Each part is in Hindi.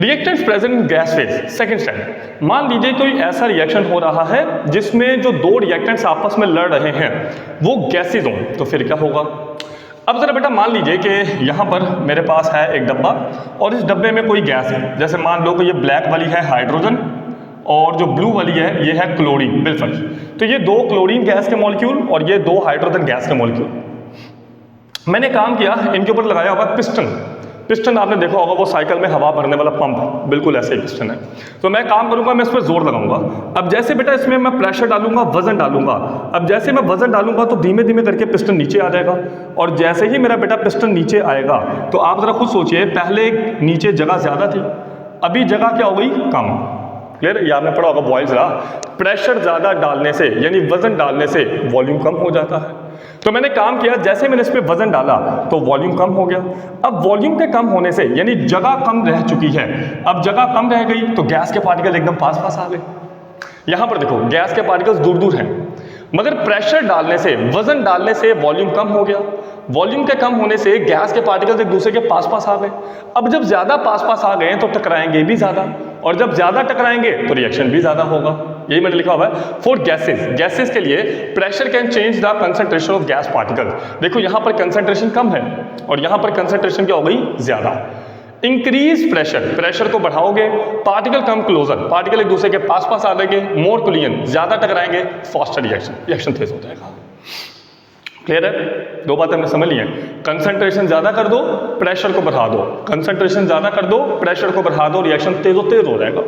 Reactants present in gas phase. Second step, मान लीजिए कोई ऐसा रिएक्शन हो रहा है जिसमें जो दो रिएक्टेंट्स आपस में लड़ रहे हैं वो गैसेज हों, तो फिर क्या होगा। अब जरा बेटा मान लीजिए कि यहाँ पर मेरे पास है एक डब्बा और इस डब्बे में कोई गैस है। जैसे मान लो कि ये ब्लैक वाली है हाइड्रोजन और जो ब्लू वाली है ये है क्लोरीन। बिल्कुल, तो ये दो क्लोरीन गैस के मॉलिक्यूल और ये दो हाइड्रोजन गैस के मॉलिक्यूल। मैंने काम किया, इनके ऊपर लगाया हुआ पिस्टन। पिस्टन आपने देखा होगा, वो साइकिल में हवा भरने वाला पंप, बिल्कुल ऐसे ही पिस्टन है। तो मैं काम करूंगा, मैं इस पर जोर लगाऊंगा। अब जैसे बेटा इसमें मैं प्रेशर डालूंगा, वजन डालूंगा। अब जैसे मैं वजन डालूंगा तो धीमे धीमे करके पिस्टन नीचे आ जाएगा और जैसे ही मेरा बेटा पिस्टन नीचे आएगा तो आप जरा खुद सोचिए, पहले नीचे जगह ज्यादा थी, अभी जगह क्या हो गई, कम। क्लियर, ये आपने पढ़ा होगा बॉयल्स लॉ। प्रेशर ज्यादा डालने से यानी वजन डालने से वॉल्यूम कम हो जाता है। तो मैंने काम किया, जैसे मैंने इस पे वजन डाला तो वॉल्यूम कम हो गया। अब वॉल्यूम के कम होने से यानी जगह कम रह चुकी है, अब जगह कम रह गई तो गैस के पार्टिकल एकदम पास पास आ गए। यहां पर देखो गैस के पार्टिकल्स दूर दूर हैं, मगर प्रेशर डालने से, वजन डालने से वॉल्यूम कम हो गया। वॉल्यूम के कम होने से गैस के पार्टिकल्स एक दूसरे के पास पास आ गए। अब जब ज्यादा पास पास आ गए तो टकराएंगे भी ज्यादा, और जब ज्यादा टकराएंगे तो रिएक्शन भी ज्यादा होगा। यही मैंने लिखा हुआ है फॉर गैसेस। गैसेस के लिए pressure can change the concentration of gas particle. देखो यहां पर कंसंट्रेशन कम है और यहां पर कंसंट्रेशन क्या हो गई, ज्यादा। इंक्रीज प्रेशर, प्रेशर को बढ़ाओगे, पार्टिकल कम क्लोजर, पार्टिकल एक दूसरे के पास पास आ जाएंगे, मोर कोलिजन, ज्यादा टकराएंगे, फास्टर रिएक्शन, रिएक्शन तेज हो जाएगा। क्लियर है, दो बातें हमने समझ ली हैं। कंसंट्रेशन ज्यादा कर दो, प्रेशर को बढ़ा दो, कंसंट्रेशन ज्यादा कर दो, प्रेशर को बढ़ा दो, रिएक्शन तेज हो जाएगा।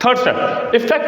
Third step, effect